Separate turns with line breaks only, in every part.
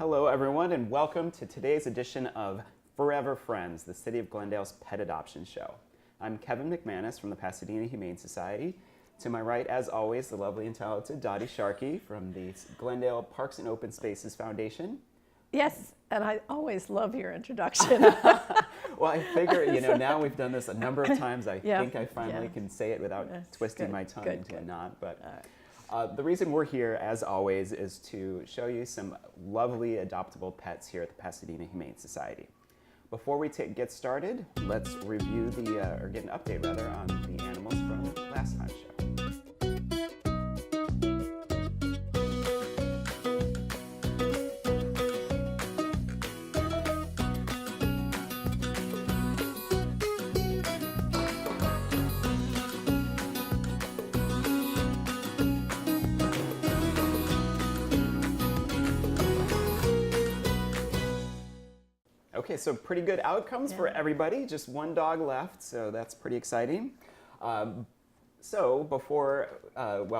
Hello, everyone, and welcome to today's edition of Furrever Friends, the City of Glendale's pet adoption show. I'm Kevin McManus from the Pasadena Humane Society. To my right, as always, the lovely and talented Dottie Sharkey from the Glendale Parks and Open Spaces Foundation.
Yes, and I always love your introduction.
Well, I figure, now we've done this a number of times. I think I finally can say it without twisting my tongue into a knot. But the reason we're here, as always, is to show you some lovely adoptable pets here at the Pasadena Humane Society. Before we get started, let's review or get an update rather, on the animals from last time's show. Okay, so pretty good outcomes for everybody. Just one dog left, so that's pretty exciting. So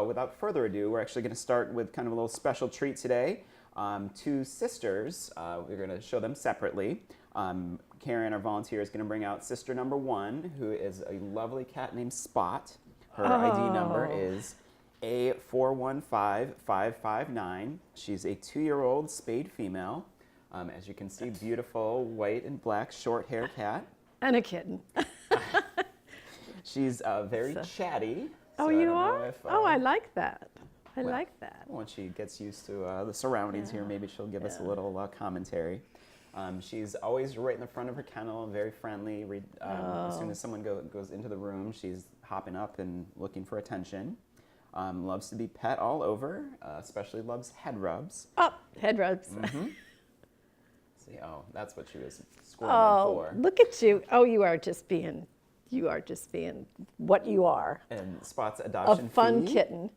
without further ado, we're actually going to start with kind of a little special treat today. Two sisters, we're going to show them separately. Karen, our volunteer, is going to bring out sister number one, who is a lovely cat named Spot. Her ID number is A415559. She's a 2-year-old spayed female. As you can see, beautiful white and black short-haired cat.
And a kitten.
She's very chatty.
Oh, you are? I like that. I like that.
Once she gets used to the surroundings here, maybe she'll give us a little commentary. She's always right in the front of her kennel, very friendly. As soon as someone goes into the room, she's hopping up and looking for attention. Loves to be pet all over, especially loves head rubs.
Oh, head rubs.
Mm-hmm. Oh, that's what she was squirming for.
Oh, look at you. Oh, you are just being what you are.
And Spot's adoption
a fun
fee
kitten.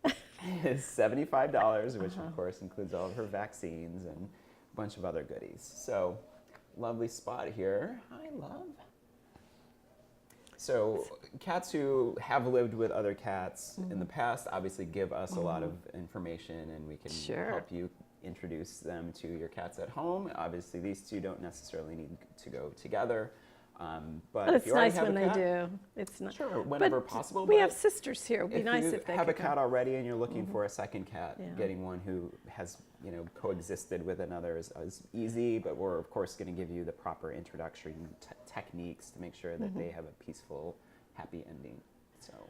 is $75, which of course includes all of her vaccines and a bunch of other goodies. So, lovely Spot here. Hi, love. So, cats who have lived with other cats in the past obviously give us a lot of information, and we can help you introduce them to your cats at home. Obviously, these two don't necessarily need to go together. But
it's nice when they do. It's not
sure whenever possible.
We have sisters here. It would be nice if they
have a
could
cat already and you're looking for a second cat. Getting one who has coexisted with another is easy. But we're of course going to give you the proper introductory techniques to make sure that they have a peaceful, happy ending. So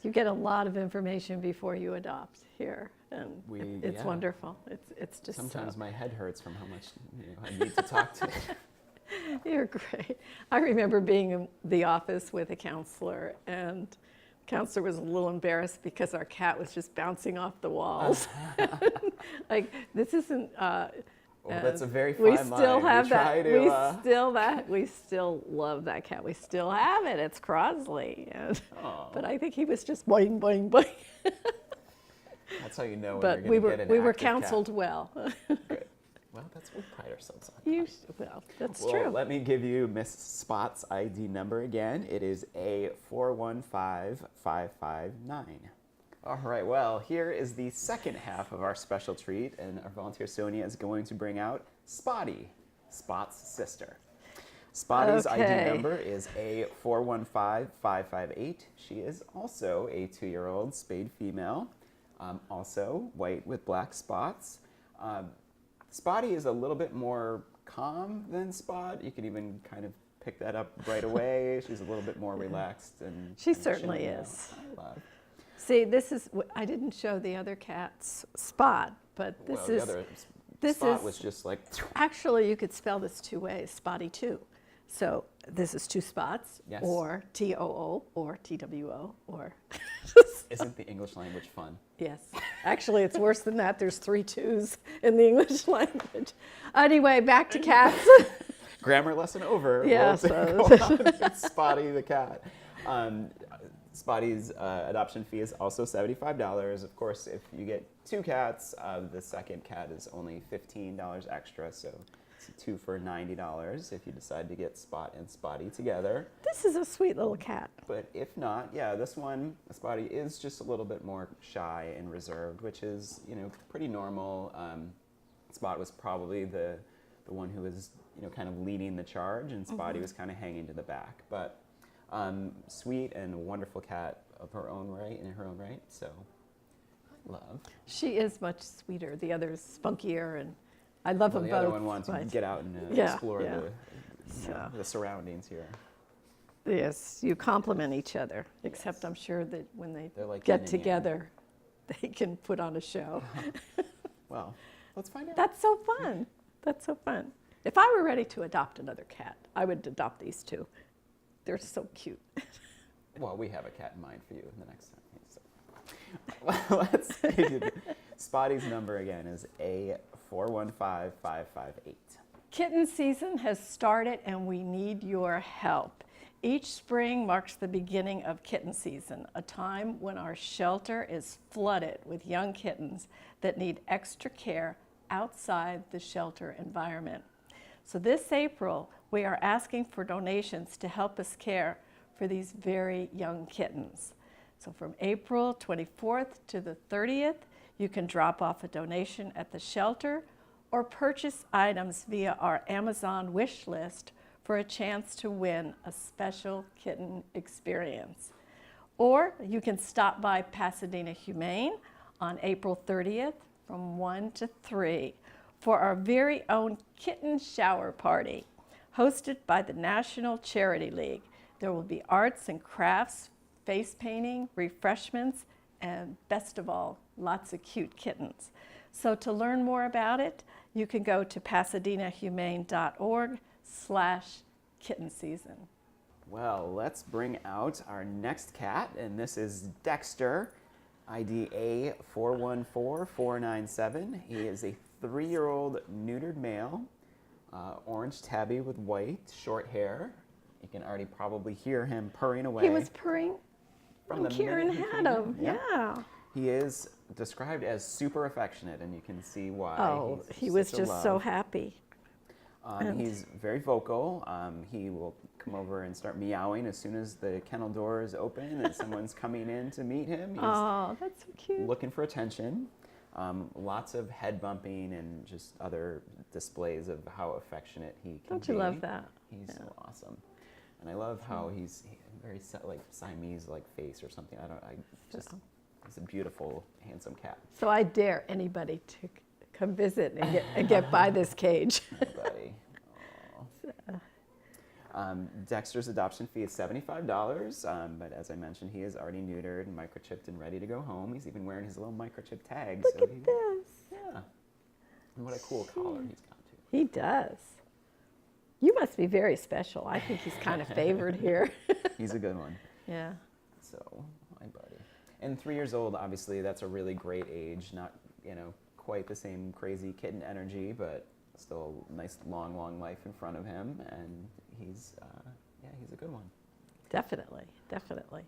you get a lot of information before you adopt here, and it's wonderful. It's just
sometimes my head hurts from how much I need to talk to.
You're great. I remember being in the office with a counselor, and the counselor was a little embarrassed because our cat was just bouncing off the walls. Like, this isn't.
Well, that's a very fine line.
We still have that. We still love that cat. We still have it. It's Crosley. But I think he was just boing, boing, boing.
That's how you know when you're going to get an
we were
active
counseled
cat.
well.
Good. Well, that's what we pride ourselves on.
That's
well,
true.
Let me give you Miss Spot's ID number again. It is A415559. All right, well, here is the second half of our special treat, and our volunteer Sonia is going to bring out Spotty, Spot's sister. Spotty's ID number is A415558. She is also a 2-year-old spayed female, also white with black spots. Spotty is a little bit more calm than Spot. You can even kind of pick that up right away. She's a little bit more relaxed. And
she certainly is.
I love.
See, this is, I didn't show the other cat's Spot, but this is.
The Spot was just like.
Actually, you could spell this two ways, Spotty 2. So this is 2 spots, or TOO, or TWO, or.
Isn't the English language fun?
Yes. Actually, it's worse than that. There's 3 2s in the English language. Anyway, back to cats.
Grammar lesson over.
Yeah.
Spotty the cat. Spotty's adoption fee is also $75. Of course, if you get 2 cats, the second cat is only $15 extra. So it's 2 for $90 if you decide to get Spot and Spotty together.
This is a sweet little cat.
But if not, yeah, this one, Spotty, is just a little bit more shy and reserved, which is, pretty normal. Spot was probably the one who was, kind of leading the charge, and Spotty was kind of hanging to the back. But sweet and wonderful cat of her own right, so I love.
She is much sweeter. The other's spunkier, and I love them
The
both.
other one wants to get out and explore the surroundings here.
Yes, you complement each other, except I'm sure that when they
like
get
yin and
together, they can put on a show.
Well, let's find out.
That's so fun. That's so fun. If I were ready to adopt another cat, I would adopt these two. They're so cute.
Well, we have a cat in mind for you the next time. So. Well, let's see. Spotty's number again is A415558.
Kitten season has started and we need your help. Each spring marks the beginning of kitten season, a time when our shelter is flooded with young kittens that need extra care outside the shelter environment. So this April, we are asking for donations to help us care for these very young kittens. So from April 24th to the 30th, you can drop off a donation at the shelter or purchase items via our Amazon wish list for a chance to win a special kitten experience. Or you can stop by Pasadena Humane on April 30th from 1 to 3 for our very own kitten shower party, hosted by the National Charity League. There will be arts and crafts, face painting, refreshments, and best of all, lots of cute kittens. So to learn more about it, you can go to pasadenahumane.org/kitten season.
Well, let's bring out our next cat, and this is Dexter, ID A414497. He is a 3-year-old neutered male, orange tabby with white, short hair. You can already probably hear him purring away.
He was purring
from
when Karen had him. Yeah.
He is described as super affectionate, and you can see why.
Oh, he was just so happy.
He's very vocal. He will come over and start meowing as soon as the kennel door is open and someone's coming in to meet him. He's
that's so cute.
looking for attention. Lots of head bumping and just other displays of how affectionate he can be.
Don't you love that?
He's so awesome. And I love how he's very like Siamese-like face or something. He's a beautiful, handsome cat.
So I dare anybody to come visit and get by this cage.
Buddy. Dexter's adoption fee is $75, but as I mentioned, he is already neutered and microchipped and ready to go home. He's even wearing his little microchip tag.
Look at this.
Yeah. And what a cool collar he's got, too.
He does. You must be very special. I think he's kind of favored here.
He's a good one.
Yeah.
So, hi, buddy. And 3 years old, obviously, that's a really great age. Not, quite the same crazy kitten energy, but still a nice, long life in front of him. And he's a good one.
Definitely, definitely.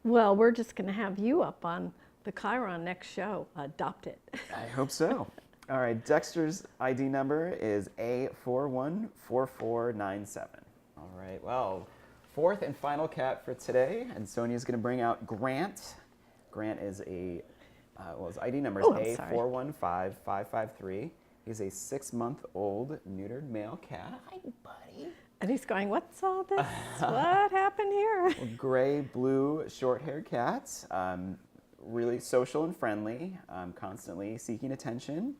Well, we're just going to have you up on the Chiron next show. Adopt it.
I hope so. All right, Dexter's ID number is A414497. All right, well, fourth and final cat for today, and Sonia's going to bring out Grant. Grant is his ID number is A415553. He's a 6-month-old neutered male cat. Hi, buddy.
And he's going, what's all this? What happened here?
Gray, blue, short-haired cat. Really social and friendly, constantly seeking attention.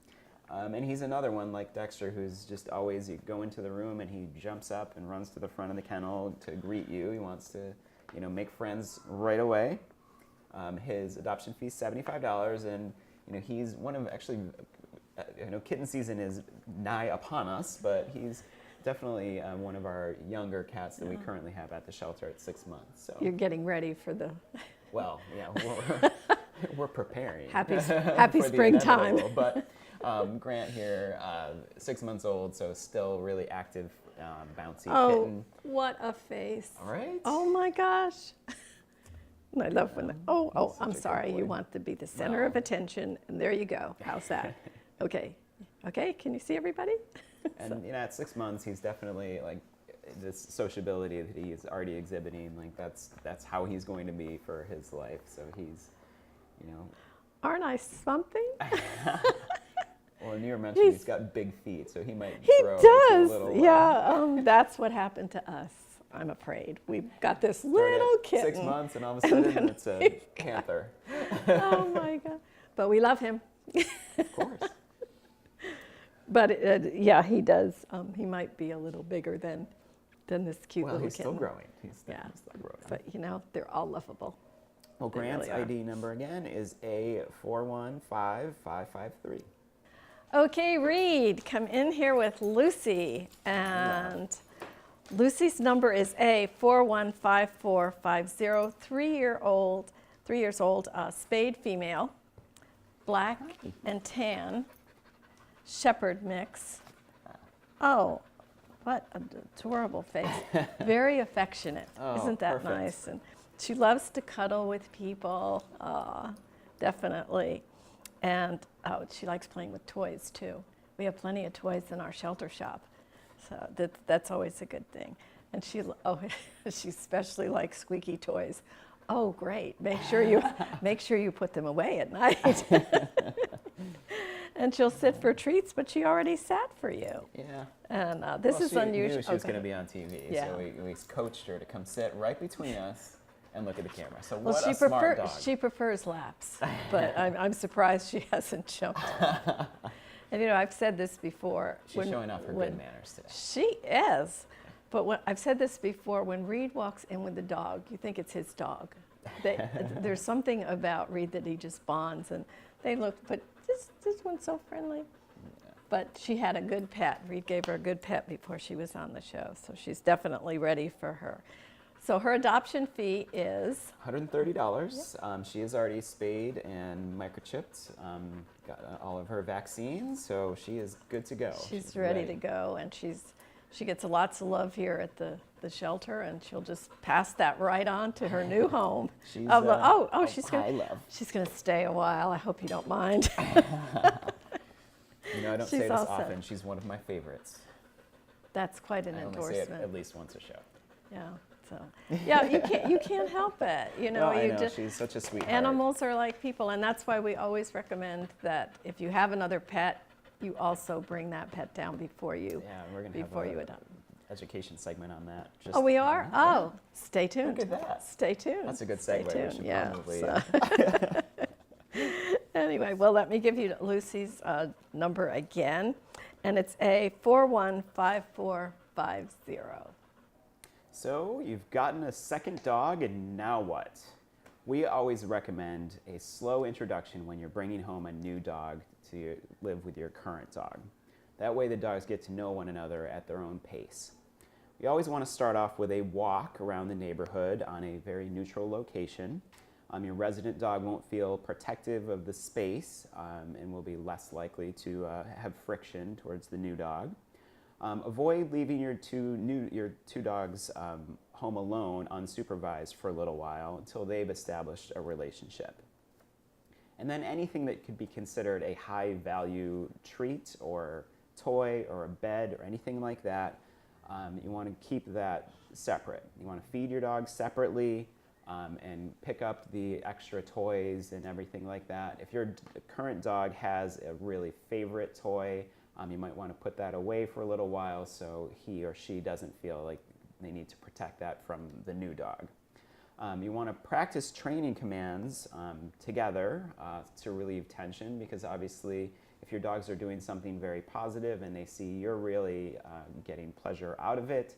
And he's another one like Dexter who's just always, you go into the room and he jumps up and runs to the front of the kennel to greet you. He wants to, make friends right away. His adoption fee is $75, and he's one of kitten season is nigh upon us, but he's definitely one of our younger cats that we currently have at the shelter at 6 months. So
you're getting ready for the...
Well, yeah, we're preparing.
Happy
for
springtime.
the inevitable. But Grant here, 6 months old, so still really active, bouncy kitten.
Oh, what a face.
All right.
Oh my gosh. I love when, I'm sorry,
boy.
you want to be the center of attention, and there you go. How's that? Okay, can you see everybody?
And at 6 months, he's definitely like this sociability that he's already exhibiting. Like that's how he's going to be for his life. So he's,
Aren't I something?
Well, Well, and you were mentioning he's got big feet, so he might
He
grow into a
does,
little,
yeah. That's what happened to us, I'm afraid. We've got this
started
little
at
kitten.
6 months, and all of a sudden it's a panther.
Oh my God. But we love him.
Of course.
But yeah, he does. He might be a little bigger than this cute
Well,
little
he's
kitten.
still growing. He's still growing.
But you know, they're all lovable.
Well,
They
Grant's
really are.
ID number again is A415553.
Okay, Reed, come in here with Lucy. And Lucy's number is A415450, 3 years old, spayed female, black and tan, shepherd mix. Oh, what an adorable face. Very affectionate.
Oh,
Isn't that
perfect.
nice? And she loves to cuddle with people, definitely. And she likes playing with toys too. We have plenty of toys in our shelter shop, so that's always a good thing. And she especially likes squeaky toys. Oh, great! Make sure you put them away at night. And she'll sit for treats, but she already sat for you.
Yeah.
And this is
she
unusual.
knew she was going to be on TV,
Yeah.
so we coached her to come sit right between us and look at the camera. So
Well,
what a smart dog.
she prefers laps, but I'm surprised she hasn't jumped. And you know, I've said this before.
She's showing off her good manners today.
She is, but I've said this before. When Reed walks in with the dog, you think it's his dog. There's something about Reed that he just bonds, and they look. But this one's so friendly. Yeah. But she had a good pet. Reed gave her a good pet before she was on the show, so she's definitely ready for her. So her adoption fee is
$130. Yep. She is already spayed and microchipped, got all of her vaccines, so she is good to go.
She's ready to go, and she gets lots of love here at the shelter, and she'll just pass that right on to her new home.
She's
she's
high love.
She's gonna stay a while. I hope you don't mind.
You know, I don't say this often. She's one of my favorites.
That's quite an endorsement.
I only say it at least once a show.
Yeah. So, yeah, you can't help it. You know,
I know. She's such a sweetheart.
Animals are like people, and that's why we always recommend that if you have another pet, you also bring that pet down before you
we're gonna have
you adopt.
Education segment on that.
Oh, we are? Oh, stay tuned.
Look at that.
Stay tuned.
That's a good segue.
Stay tuned.
We should
Yeah.
probably,
Anyway, well, let me give you Lucy's number again, and it's A415450.
So you've gotten a second dog, and now what? We always recommend a slow introduction when you're bringing home a new dog to live with your current dog. That way the dogs get to know one another at their own pace. We always want to start off with a walk around the neighborhood on a very neutral location. Your resident dog won't feel protective of the space and will be less likely to have friction towards the new dog. Avoid leaving your two dogs home alone unsupervised for a little while until they've established a relationship. And then anything that could be considered a high value treat or toy or a bed or anything like that, you want to keep that separate. You want to feed your dog separately and pick up the extra toys and everything like that. If your current dog has a really favorite toy, you might want to put that away for a little while so he or she doesn't feel like they need to protect that from the new dog. You want to practice training commands together to relieve tension, because obviously if your dogs are doing something very positive and they see you're really getting pleasure out of it,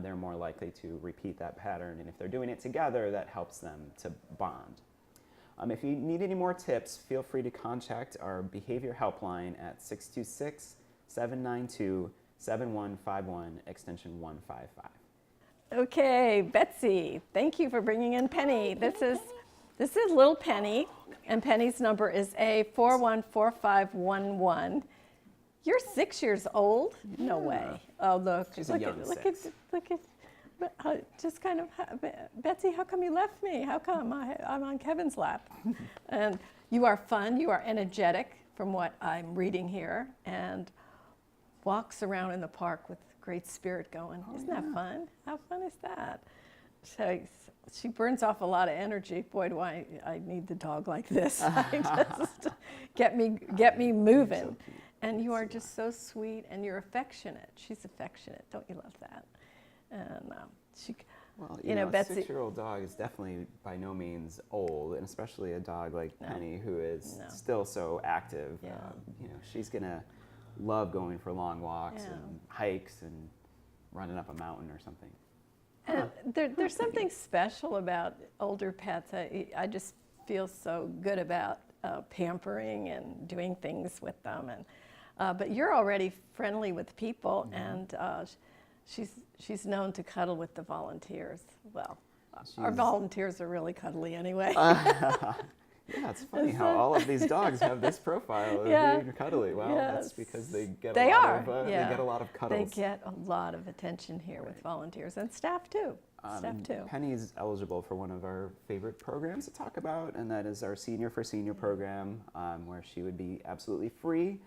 they're more likely to repeat that pattern. And if they're doing it together, that helps them to bond. If you need any more tips, feel free to contact our behavior helpline at 626-792-7151, extension 155.
Okay, Betsy, thank you for bringing in Penny. This is little Penny, and Penny's number is A414511. You're 6 years old? Yeah. No way. Oh, look.
She's
look
a young
at,
six.
Look at, just kind of, Betsy, how come you left me? How come I'm on Kevin's lap? And you are fun, you are energetic from what I'm reading here, and walks around in the park with great spirit going. Isn't that fun? How fun is that? So she burns off a lot of energy. Boy, do I need the dog like this. Just get me moving. And you are just so sweet, and you're affectionate. She's affectionate. Don't you love that? And she,
Well,
you know,
a
Betsy.
6-year-old dog is definitely by no means old, and especially a dog like Penny, who is still so active.
Yeah.
She's gonna love going for long walks and hikes and running up a mountain or something.
And there's something special about older pets. I just feel so good about pampering and doing things with them. And but you're already friendly with people, and she's known to cuddle with the volunteers. Well, our volunteers are really cuddly anyway.
Yeah, it's funny how all of these dogs have this profile of being cuddly. Well, that's because they get a lot of cuddles.
They get a lot of attention here with volunteers and staff too.
Penny's eligible for one of our favorite programs to talk about, and that is our Senior for Senior program, where she would be absolutely free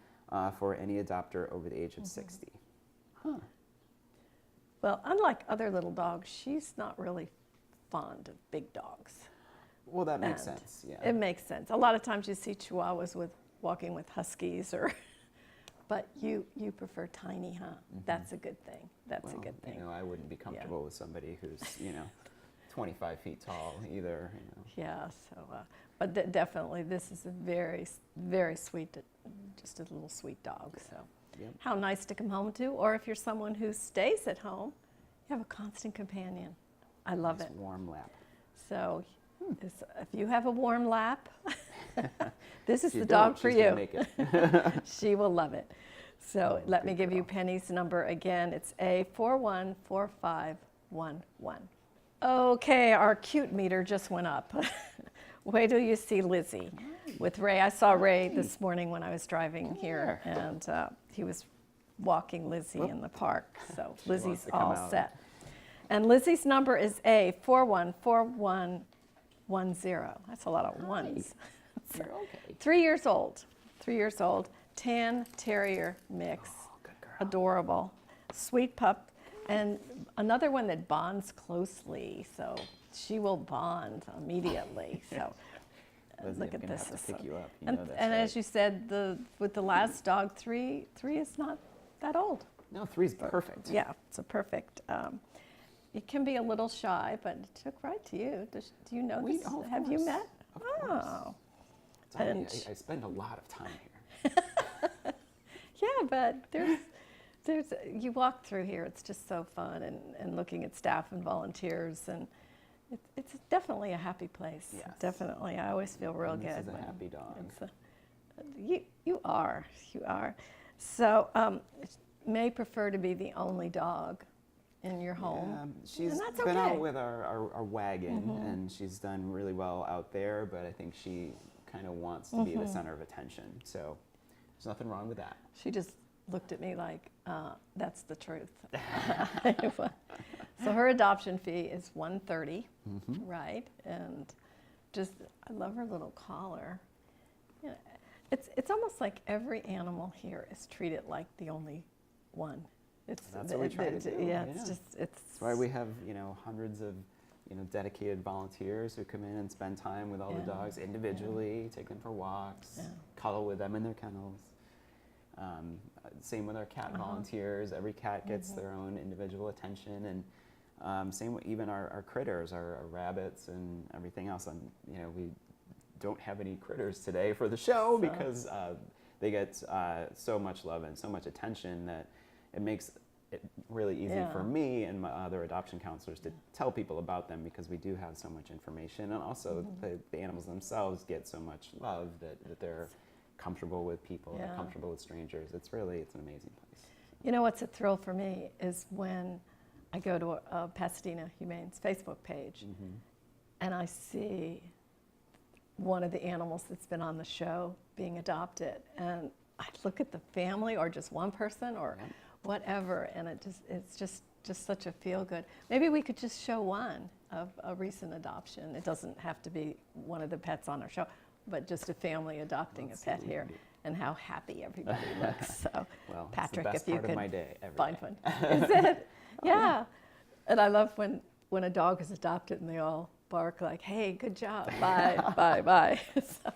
for any adopter over the age of 60. Huh.
Well, unlike other little dogs, she's not really fond of big dogs.
Well, that makes sense, yeah.
It makes sense. A lot of times you see Chihuahuas walking with Huskies, but you prefer tiny, huh? That's a good thing. That's a good thing.
I wouldn't be comfortable with somebody who's, 25 feet tall either.
Yeah, so, but definitely this is a very, very sweet, just a little sweet dog. So, how nice to come home to, or if you're someone who stays at home, you have a constant companion. I love it.
Warm lap.
So. If you have a warm lap, this is the
don't,
dog for
she's
you.
gonna make it.
She will love it. So let me give you Penny's number again. It's A414511. Okay, our cute meter just went up. Wait till you see Lizzy with Ray. I saw Ray this morning when I was driving here, and he was walking Lizzy in the park. So Lizzy's all set. And Lizzy's number is A414110. That's a lot of ones.
You're okay.
3 years old. 3 years old. Tan terrier mix.
Oh, good girl.
Adorable. Sweet pup. And another one that bonds closely. So she will bond immediately. So
Lizzy,
look
I'm
at
gonna
this.
have to pick you up.
And as you said, with the last dog, three is not that old.
No, 3's perfect.
Yeah, it's a perfect. It can be a little shy, but it took right to you. Do you know this? Have you met?
Of course.
And
I spend a lot of time here.
yeah, but there's you walk through here. It's just so fun, and looking at staff and volunteers, and it's definitely a happy place.
Yes.
Definitely, I always feel real good.
This is a happy dog.
You are. So may prefer to be the only dog in your home.
Yeah, she's
that's
been
okay.
out with our wagon, and she's done really well out there, but I think she kind of wants to be the center of attention. So there's nothing wrong with that.
She just looked at me like, that's the truth. So her adoption fee is $130, right? And I love her little collar. You know, it's almost like every animal here is treated like the only one.
That's what we try to do.
Yeah, it's
That's why we have hundreds of dedicated volunteers who come in and spend time with all the dogs individually, take them for walks, cuddle with them in their kennels. Same with our cat volunteers. Every cat gets their own individual attention, and same with even our critters, our rabbits and everything else. We don't have any critters today for the show because they get so much love and so much attention that it makes it really easy for me and my other adoption counselors to tell people about them, because we do have so much information, and also the animals themselves get so much love that they're comfortable with people, they're comfortable with strangers. It's an amazing place.
You know what's a thrill for me is when I go to a Pasadena Humane's Facebook page and I see one of the animals that's been on the show being adopted, and I look at the family or just one person or whatever, and it's just such a feel good. Maybe we could just show one of a recent adoption. It doesn't have to be one of the pets on our show, but just a family adopting a pet here, and how happy everybody looks. So,
well,
Patrick,
it's the best
if you
part
could
of my day, every
find
day.
one, is it? Yeah, and I love when a dog is adopted and they all bark like, "Hey, good job, bye, bye, bye." So,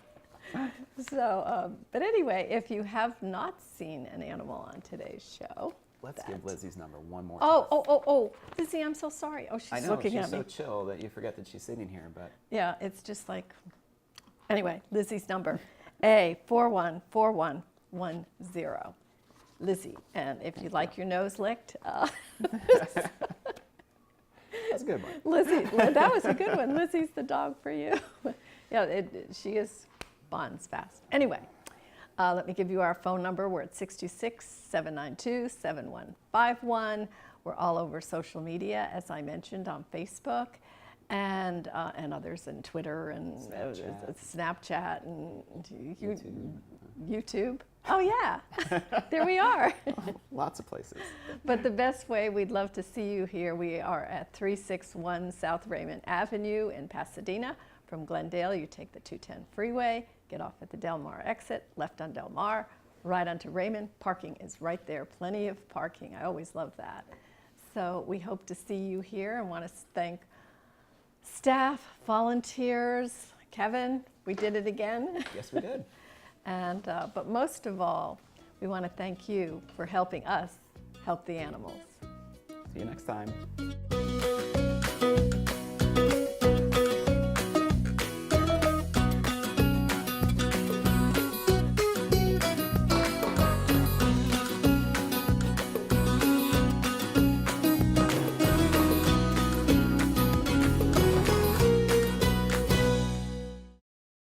So, but anyway, if you have not seen an animal on today's show,
Let's give Lizzy's number one more
oh,
time.
oh, Lizzy, I'm so sorry. Oh, she's
I know,
looking
she's
at me.
so chill that you forget that she's sitting here, but
Yeah, it's just like, anyway, Lizzy's number, A414110. Lizzy, and if you'd like your nose licked,
that's a good one.
Lizzy, that was a good one. Lizzy's the dog for you. Yeah, she is bonds fast. Anyway, let me give you our phone number. We're at 626-792-7151. We're all over social media, as I mentioned, on Facebook and others, and Twitter and Snapchat and YouTube. Oh, yeah, there we are.
Lots of places.
But the best way, we'd love to see you here. We are at 361 South Raymond Avenue in Pasadena. From Glendale, you take the 210 freeway, get off at the Del Mar exit, left on Del Mar, right onto Raymond. Parking is right there, plenty of parking. I always love that. So we hope to see you here and want to thank staff, volunteers, Kevin, we did it again.
Yes, we did.
And, but most of all, we want to thank you for helping us help the animals.
See you next time.